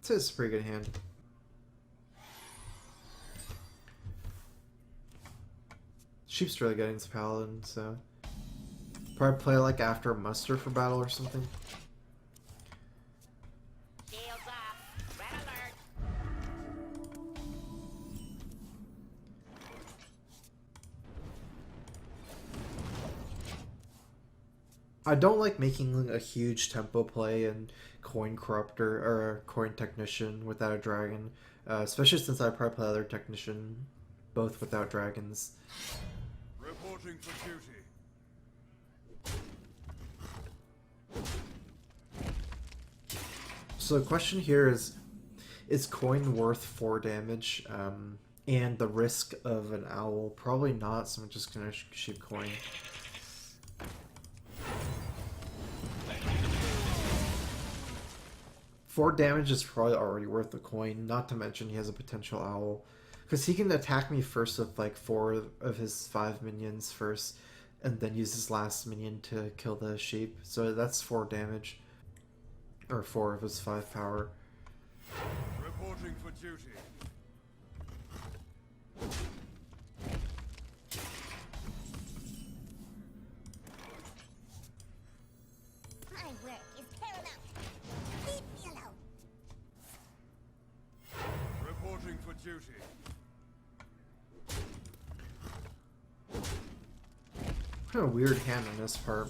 So it's a pretty good hand. Sheep's really good against Paladin, so probably play like after muster for battle or something. Shields up. Red alert. I don't like making a huge tempo play in Coin Corruptor or Coin Technician without a dragon, especially since I probably play other Technician both without dragons. Reporting for duty. So the question here is coin worth 4 damage? And the risk of an owl? Probably not, so I'm just gonna shoot coin. Four damage is probably already worth the coin, not to mention he has a potential owl. Because he can attack me first with like 4 of his 5 minions first, and then use his last minion to kill the sheep. So that's 4 damage. Or 4 of his 5 power. Reporting for duty. My work is paramount. Leave me alone. Reporting for duty. Kind of weird hand on this part.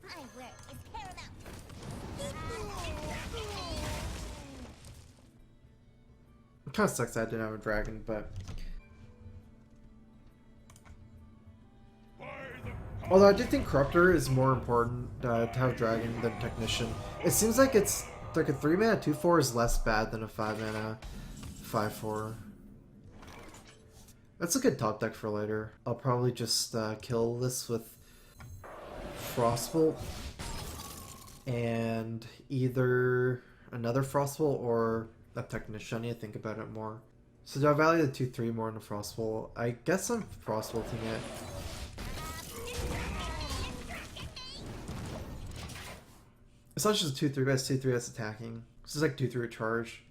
My work is paramount. It kind of sucks that I didn't have a dragon, but... Although I do think Corruptor is more important to have Dragon than Technician. It seems like it's like a 3-mana 2/4 is less bad than a 5-mana 5/4. That's a good top deck for later. I'll probably just kill this with Frostbolt and either another Frostbolt or a Technician. I need to think about it more. So do I value the 2/3 more than a Frostbolt? I guess I'm Frostbolting it. It's not just a 2/3, but it's 2/3 that's attacking. This is like 2/3 charge.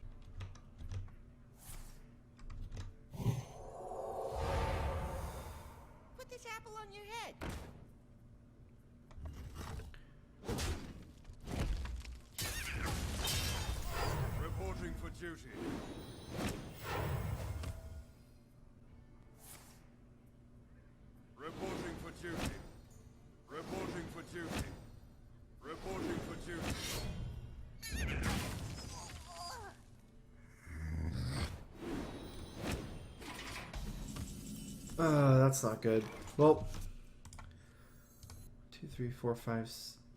Put this apple on your head. Reporting for duty. Reporting for duty. Reporting for duty. Reporting for duty. That's not good. Well, 2, 3, 4, 5,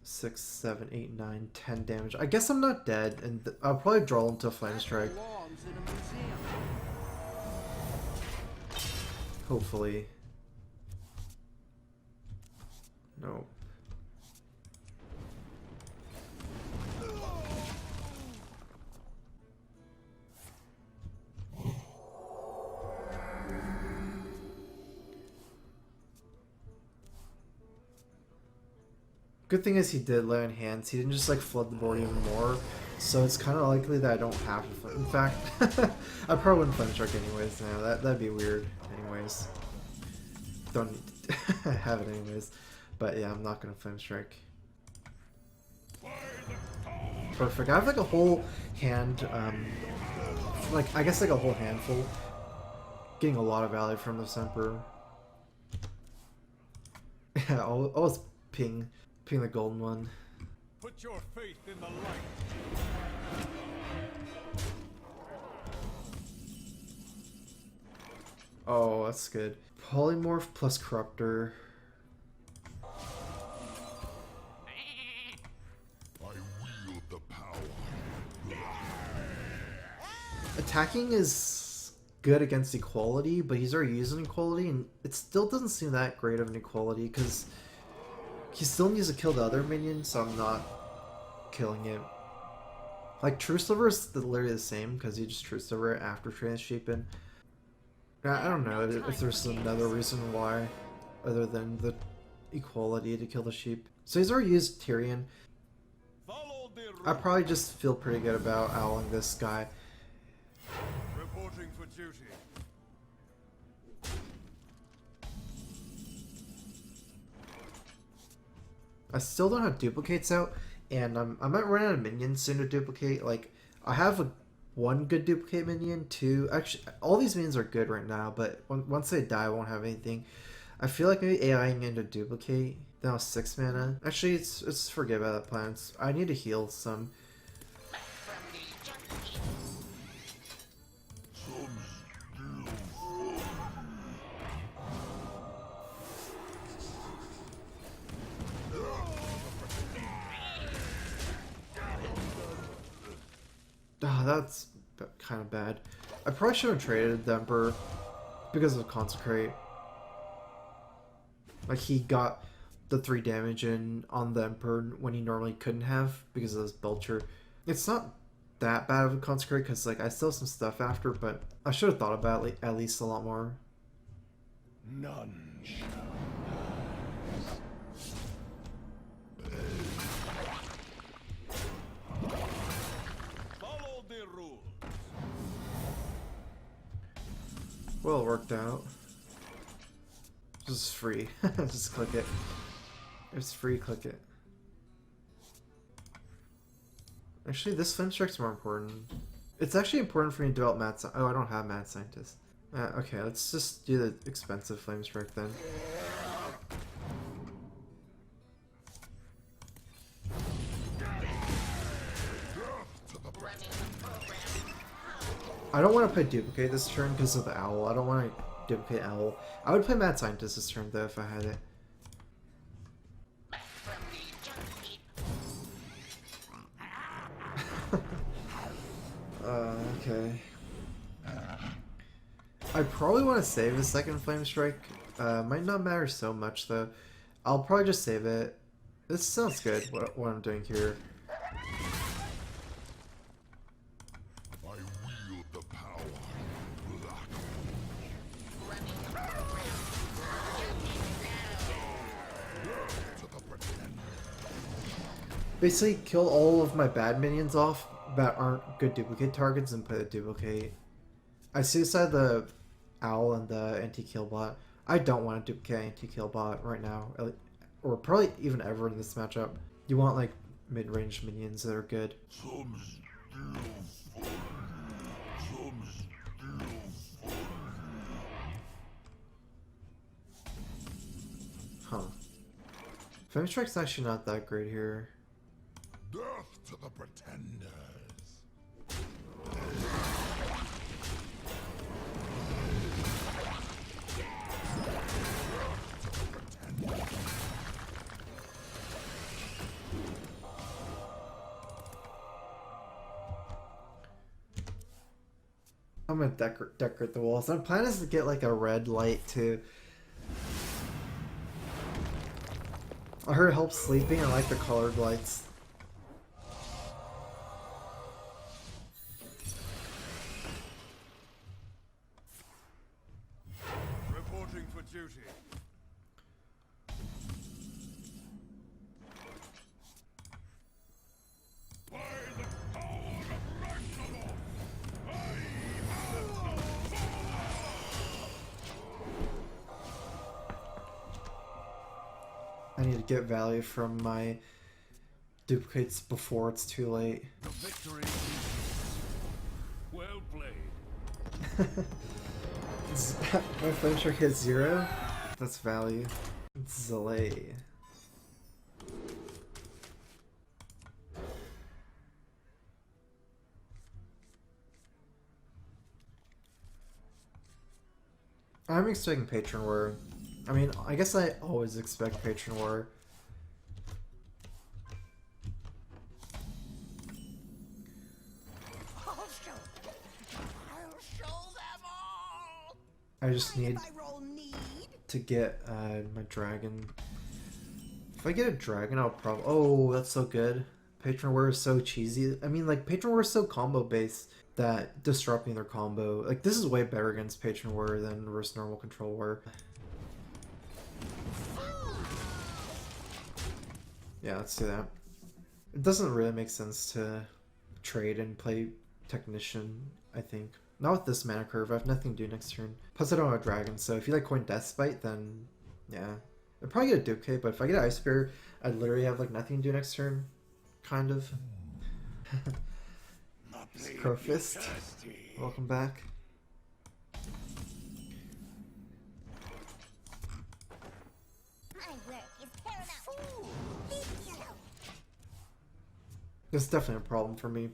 6, 7, 8, 9, 10 damage. I guess I'm not dead, and I'll probably draw into a Flame Strike. Hopefully. No. Good thing is he did lay on hands. He didn't just like flood the board even more. So it's kind of likely that I don't have to. In fact, I probably wouldn't Flame Strike anyways. Now that'd be weird. Anyways, don't need to have it anyways. But yeah, I'm not gonna Flame Strike. Perfect. I have like a whole hand. Like I guess like a whole handful. Getting a lot of value from this Emperor. Yeah, always ping the golden one. Put your faith in the light. Oh, that's good. Polymorph plus Corruptor. I wield the power. Attacking is good against equality, but he's already using equality, and it still doesn't seem that great of an equality, because he still needs to kill the other minion, so I'm not killing it. Like, True Silver is literally the same, because you just True Silver it after Transhapen. I don't know if there's another reason why, other than the equality to kill the sheep. So he's already used Tyrion. Follow the I probably just feel pretty good about owling this guy. Reporting for duty. I still don't have duplicates out, and I might run out of minions soon to duplicate. Like, I have one good duplicate minion, two. Actually, all these minions are good right now, but once they die, I won't have anything. I feel like maybe AIing into duplicate. Now 6 mana. Actually, it's forget about that plan. I need to heal some. Oh, that's kind of bad. I probably should have traded the Emperor because of Consecrate. Like, he got the 3 damage in on the Emperor when he normally couldn't have because of this Belcher. It's not that bad of a Consecrate because, like, I still have some stuff after, but I should have thought about it at least a lot more. None shall. Follow the rules. Well, it worked out. This is free. Just click it. It's free, click it. Actually, this Flame Strike's more important. It's actually important for me to develop Mad Scientist. Oh, I don't have Mad Scientist. Okay, let's just do the expensive Flame Strike then. I don't want to play Duplicate this turn because of the Owl. I don't want to duplicate Owl. I would play Mad Scientist this turn though if I had it. Okay. I probably want to save a second Flame Strike. Might not matter so much though. I'll probably just save it. This sounds good, what I'm doing here. I wield the power. Basically, kill all of my bad minions off that aren't good duplicate targets and put a duplicate. I suicide the Owl and the anti-killbot. I don't want to duplicate anti-killbot right now, or probably even ever in this matchup. You want like mid-range minions that are good. Huh. Flame Strike's actually not that great here. Death to the pretenders. I'm gonna decorate the walls. My plan is to get like a red light too. I heard it helps sleeping. I like the colored lights. Reporting for duty. By the power of Ragnarok, I need to get value from my duplicates before it's too late. the victory is well played. My Flame Strike hits 0? That's value. It's Zalay. I'm expecting Patron War. I mean, I guess I always expect Patron War. I'll show them all. I just need I roll need. to get my dragon. If I get a dragon, I'll probably... Oh, that's so good. Patron War is so cheesy. I mean, like, Patron War is so combo-based that disrupting their combo... Like, this is way better against Patron War than versus normal Control War. Yeah, let's do that. It doesn't really make sense to trade and play Technician, I think. Not with this mana curve, I have nothing to do next turn. Plus I don't have a dragon, so if you like coin Deathbite, then yeah. I'd probably get a duplicate, but if I get an Ice Bear, I'd literally have like nothing to do next turn. Kind of. Crowfist. Welcome back. My work is paramount. Leave me alone. This is definitely a problem for me.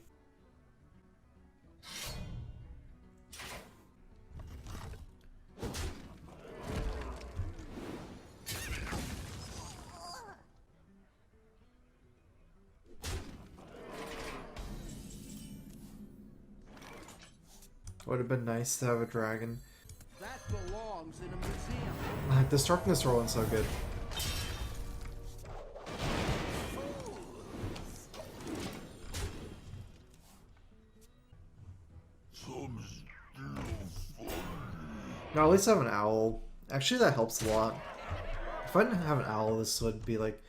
Would have been nice to have a dragon. That belongs in a museum. This darkness rolling so good. No, at least I have an owl. Actually, that helps a lot. If I didn't have an owl, this would be like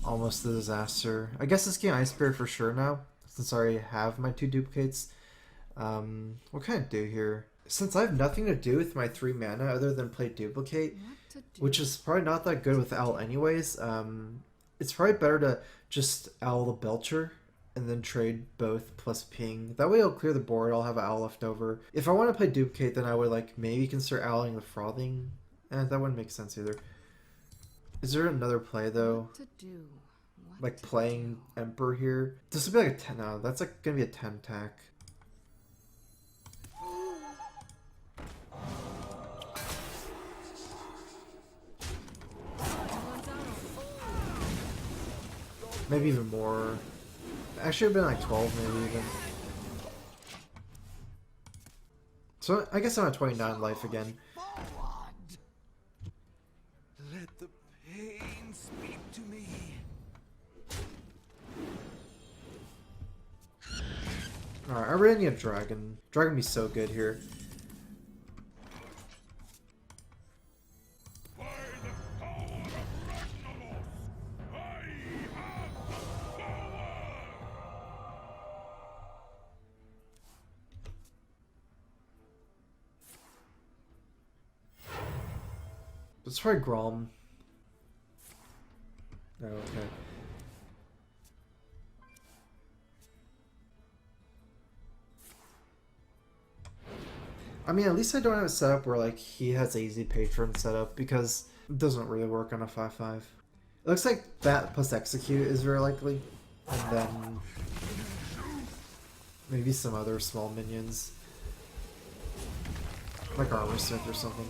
almost a disaster. I guess this game Ice Bear for sure now, since I already have my 2 duplicates. What can I do here? Since I have nothing to do with my 3 mana other than play duplicate, which is probably not that good with owl anyways, it's probably better to just owl the Belcher and then trade both plus ping. That way I'll clear the board, I'll have an owl left over. If I want to play duplicate, then I would like maybe consider owling the Frothing. That wouldn't make sense either. Is there another play though? Like playing Emperor here? This would be like a 10, no, that's like gonna be a 10 tack. Maybe even more. Actually, it'd been like 12 maybe even. So I guess I'm at 29 life again. Let the pain speak to me. Alright, I really need a dragon. Dragon would be so good here. Let's try Grom. Oh, okay. I mean, at least I don't have a setup where like he has a easy patron setup because it doesn't really work on a 5/5. It looks like that plus execute is very likely, and then maybe some other small minions, like Armor Smith or something.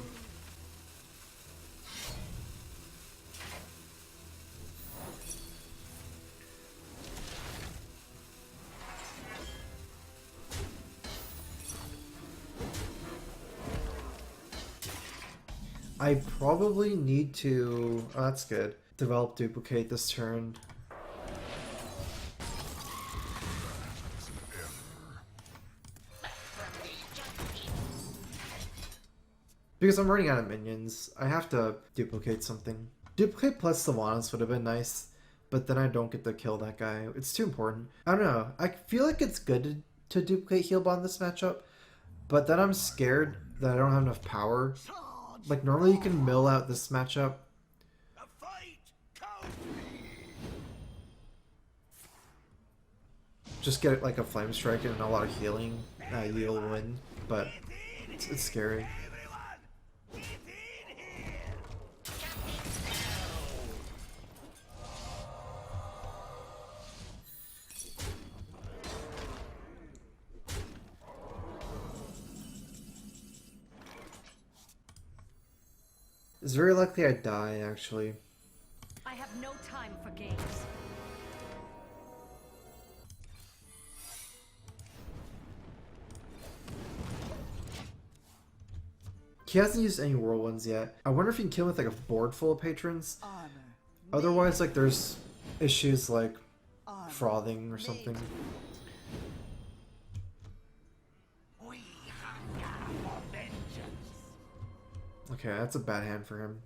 I probably need to, oh that's good, develop duplicate this turn. Because I'm running out of minions, I have to duplicate something. Duplicate plus Sylvanas would have been nice, but then I don't get to kill that guy. It's too important. I don't know, I feel like it's good to duplicate heal bond this matchup, but then I'm scared that I don't have enough power. Like, normally you can mill out this matchup. Just get like a Flame Strike and a lot of healing. You'll win, but it's scary. It's very likely I die, actually. I have no time for games. He hasn't used any whirlwinds yet. I wonder if he can kill with like a board full of patrons. Otherwise, like there's issues like frothing or something. Okay, that's a bad hand for him.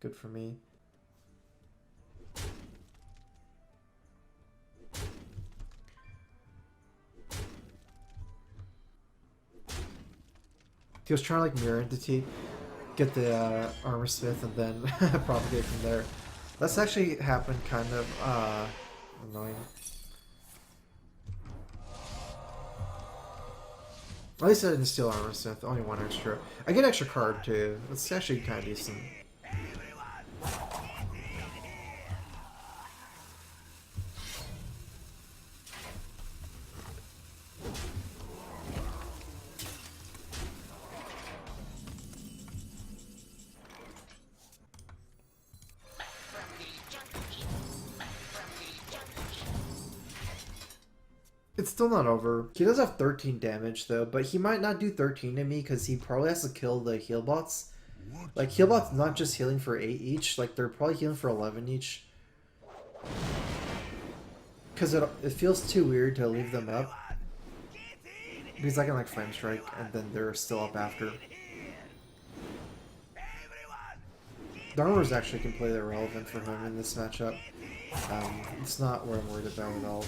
Good for me. He was trying to like mirror entity, get the armor smith, and then propagate from there. That's actually happened kind of annoying. At least I didn't steal armor smith, only one extra. I get extra card too. It's actually kind of decent. It's still not over. He does have 13 damage though, but he might not do 13 to me because he probably has to kill the heal bots. Like heal bots not just healing for 8 each, like they're probably healing for 11 each. Because it feels too weird to leave them up. Because I can like flame strike and then they're still up after. The armor is actually completely irrelevant for him in this matchup. It's not what I'm worried about at all.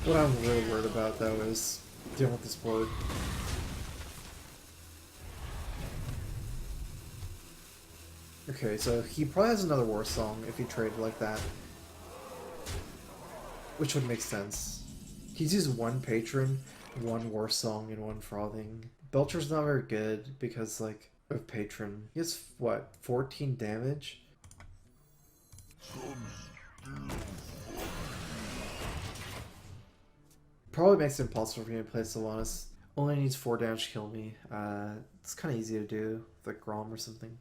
What I'm really worried about, though, is dealing with this board. Okay, so he probably has another war song if he traded like that. Which would make sense. He's used one patron, one war song, and one frothing. Belcher's not very good because, like, of patron. He has, what, 14 damage? Probably makes it impossible for me to play Sylvanas. Only needs 4 damage to kill me. It's kind of easy to do, like Grom or something.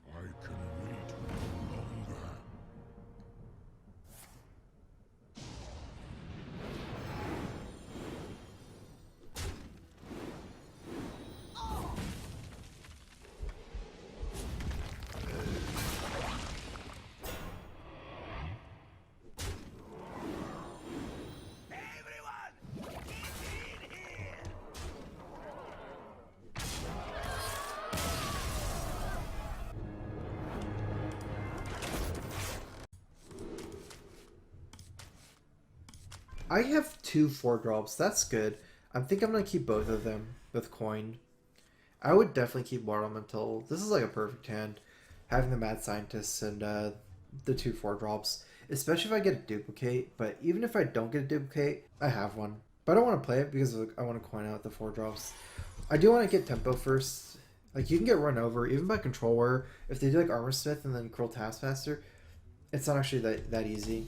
I can wait no longer. I have 2 4-drops. That's good. I think I'm going to keep both of them with coin. I would definitely keep Water Elemental. This is like a perfect hand. Having the Mad Scientist and the 2 4-drops. Especially if I get a duplicate. But even if I don't get a duplicate, I have one. But I don't want to play it because I want to coin out the 4-drops. I do want to get Tempo first. Like, you can get run over, even by Control Warrior. If they do like Armor Smith and then Cruel Taskmaster, it's not actually that easy.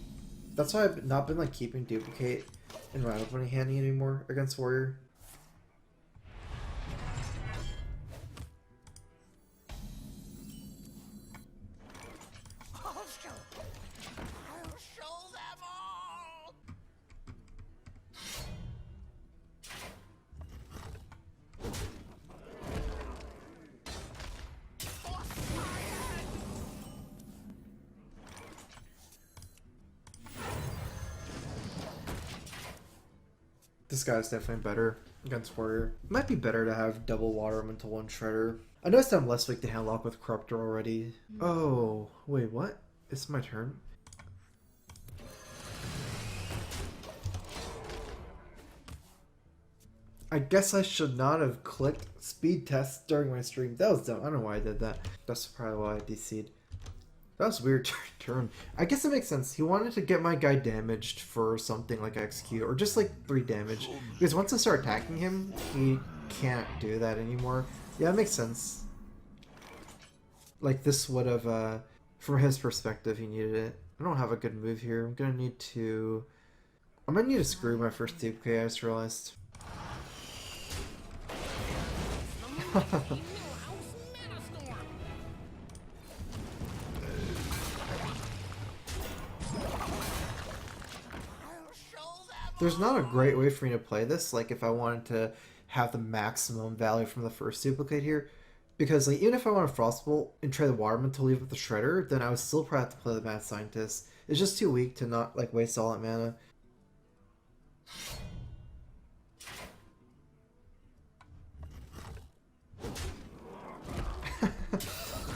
That's why I've not been like keeping duplicate in my opening hand anymore against Warrior. I'll show them all. This guy's definitely better against Warrior. Might be better to have double Water Elemental 1 Shredder. I noticed I'm less weak to handlock with Corruptor already. Oh, wait, what? It's my turn? I guess I should not have clicked speed test during my stream. That was dumb. I don't know why I did that. That's probably why I DC'd. That was a weird turn. I guess it makes sense. He wanted to get my guy damaged for something like execute, or just like 3 damage. Because once I start attacking him, he can't do that anymore. Yeah, it makes sense. Like this would have, from his perspective, he needed it. I don't have a good move here. I'm gonna need to screw my first duplicate, I just realized. There's not a great way for me to play this, like if I wanted to have the maximum value from the first duplicate here. Because like even if I want a Frostbolt and trade the Waterman to leave with the Shredder, then I would still probably have to play the Mad Scientist. It's just too weak to not like waste all that mana.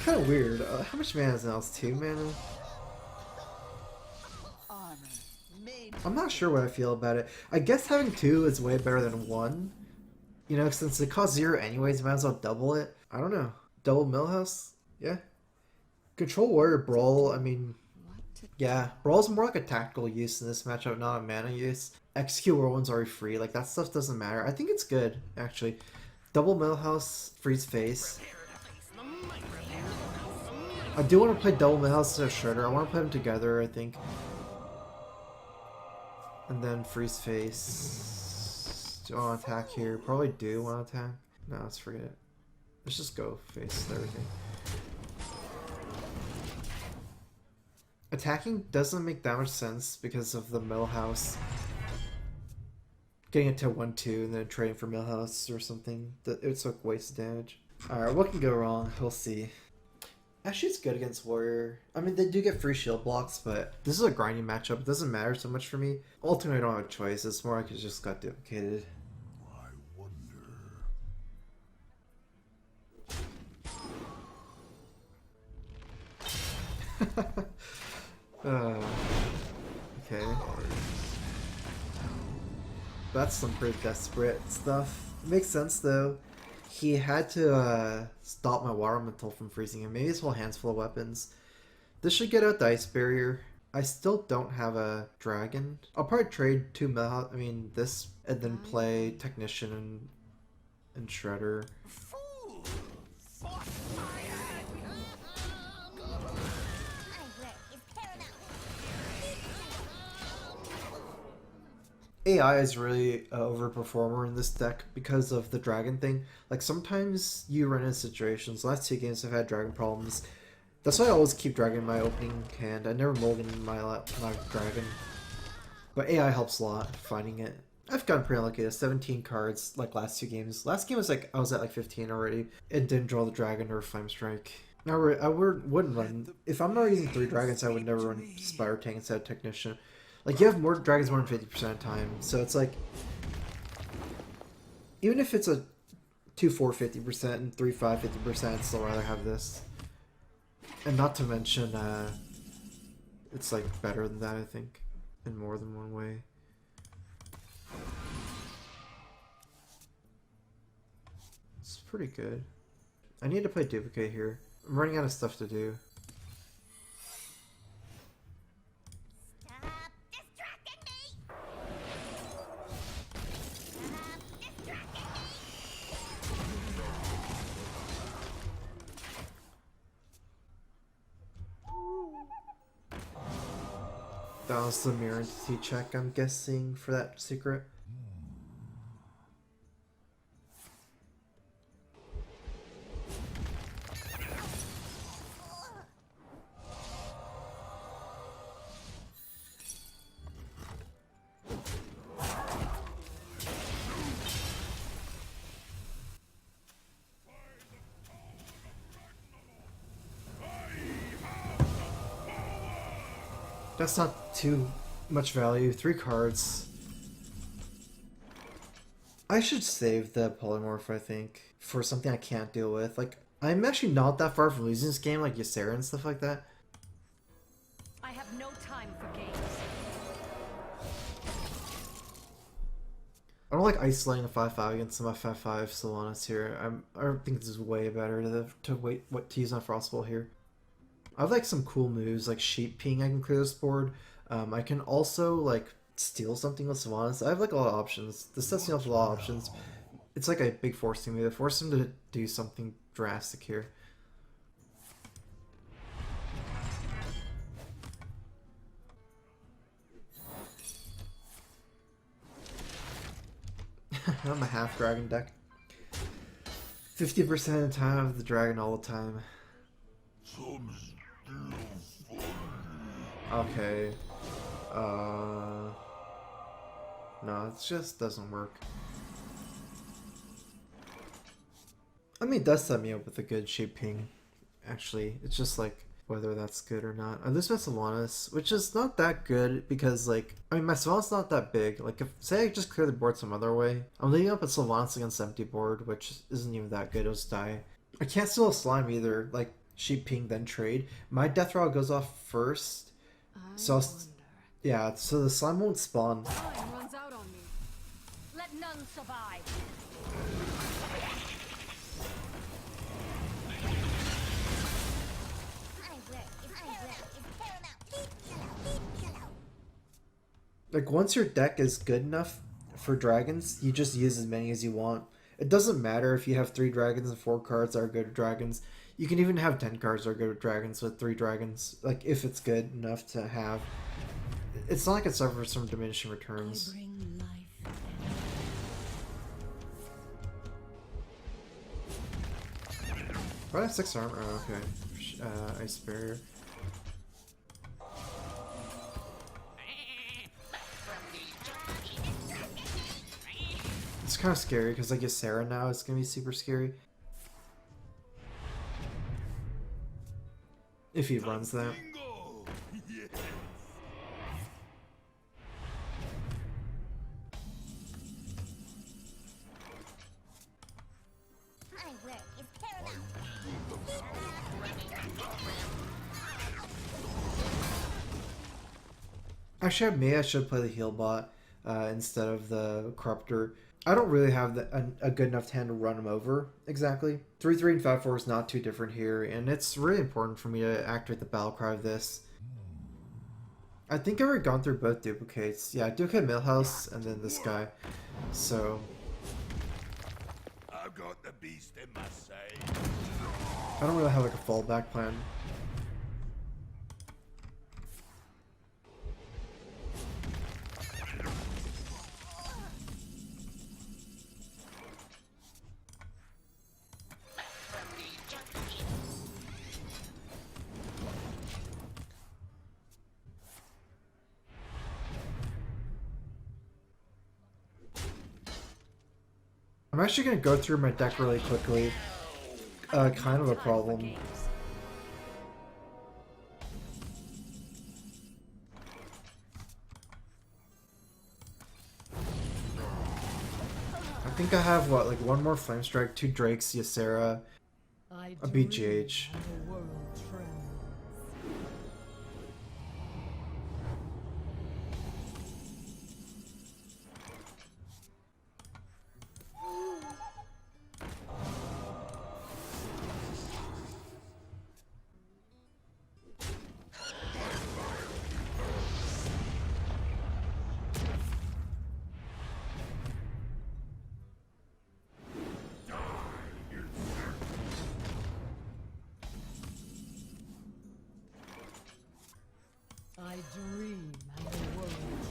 Kind of weird. How much mana is now? It's 2 mana? I'm not sure what I feel about it. I guess having 2 is way better than 1. You know, since it costs 0 anyways, might as well double it. I don't know. Double Millhouse? Yeah. Control Warrior Brawl, I mean, yeah. Brawl's more like a tactical use in this matchup, not a mana use. Execute Whirlwind's already free, like that stuff doesn't matter. I think it's good, actually. Double Millhouse, Freeze Face. I do want to play Double Millhouse as a Shredder. I want to play them together, I think. And then Freeze Face. Do I want to attack here? Probably do want to attack. No, let's forget it. Let's just go face everything. Attacking doesn't make that much sense because of the Millhouse. Getting it to 1-2 and then trading for Millhouse or something. It's like wasted damage. Alright, what can go wrong? We'll see. Actually, it's good against Warrior. I mean, they do get free shield blocks, but this is a grinding matchup. It doesn't matter so much for me. Ultimately, I don't have a choice. It's more like it just got duplicated. I wonder. Okay. That's some pretty desperate stuff. It makes sense though. He had to stop my water elemental from freezing him. Maybe his whole hand's full of weapons. This should get out the ice barrier. I still don't have a dragon. I'll probably trade 2 Millhouse. I mean this, and then play Technician and Shredder. Fool! Fought my hand! My work is paramount. AI is really an overperformer in this deck because of the dragon thing. Like sometimes you run into situations. The last 2 games I've had dragon problems. That's why I always keep dragon in my opening hand. I never mulligan my dragon. But AI helps a lot finding it. I've gotten pretty lucky to 17 cards like last 2 games. Last game was like I was at like 15 already and didn't draw the dragon or Flame Strike. I wouldn't run, if I'm not using 3 dragons, I would never run Spire Tank instead of Technician. Like, you have more dragons more than 50% of the time, so it's like, even if it's a 2-4 50% and 3-5 50%, I'd still rather have this. And not to mention, it's like better than that, I think, in more than one way. It's pretty good. I need to play Duplicate here. I'm running out of stuff to do. Stop distracting me! Stop distracting me! That was the mirror entity check, I'm guessing, for that secret. That's not too much value. 3 cards. I should save the polymorph, I think, for something I can't deal with. Like, I'm actually not that far from losing this game, like Ysera and stuff like that. I have no time for games. I don't like isolating a 5-5 against some 5-5 Sylvanas here. I think this is way better to use on Frostbolt here. I have like some cool moves like Sheep Ping. I can clear this board. I can also like steal something with Sylvanas. I have like a lot of options. This sets me up with a lot of options. It's like a big forcing move. It forces him to do something drastic here. I'm a half dragon deck. 50% of the time I have the dragon all the time. Okay. No, it just doesn't work. I mean, it does set me up with a good Sheep Ping. Actually, it's just like whether that's good or not. I lose my Sylvanas, which is not that good because, like, I mean, my Sylvanas not that big. Like, if say I just clear the board some other way, I'm leaving up a Sylvanas against empty board, which isn't even that good. It'll just die. I can't steal a slime either. Like, Sheep Ping then trade. My Death Rattle goes off first, so yeah. So the slime won't spawn. Time runs out on me. Let none survive. Like, once your deck is good enough for dragons, you just use as many as you want. It doesn't matter if you have 3 dragons and 4 cards that are good at dragons. You can even have 10 cards that are good at dragons with 3 dragons, like, if it's good enough to have. It's not like it suffers from diminishing returns. Bring life. Oh, I have 6 armor. Oh, okay. Ice barrier. It's kind of scary because I get Sarah now. It's gonna be super scary if he runs that. Bingo! Yes! My work is paramount. Actually, maybe I should play the heal bot instead of the corruptor. I don't really have a good enough hand to run him over exactly. 3-3 and 5-4 is not too different here, and it's really important for me to activate the battle cry of this. I think I've already gone through both duplicates. Yeah, duplicate Millhouse and then this guy. So I've got the beast in my sight. I don't really have like a fallback plan. I'm actually going to go through my deck really quickly. Kind of a problem. I think I have, what, like 1 more Flame Strike, 2 Drakes, Ysera, a BGH.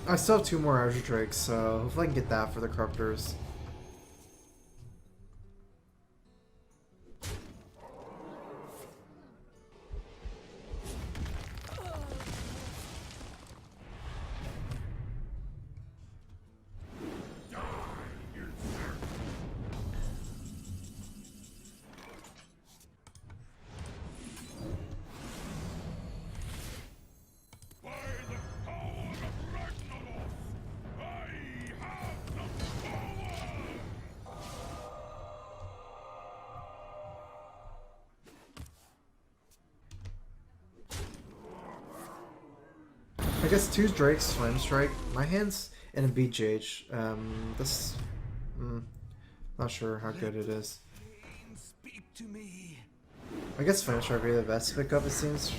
I still have 2 more Azure Drakes, so hopefully I can get that for the Corruptors. I guess 2 Drakes, Flame Strike, my hand's in a BGH. Not sure how good it is. Pain, speak to me. I guess Flame Strike would be the best pickup, it seems.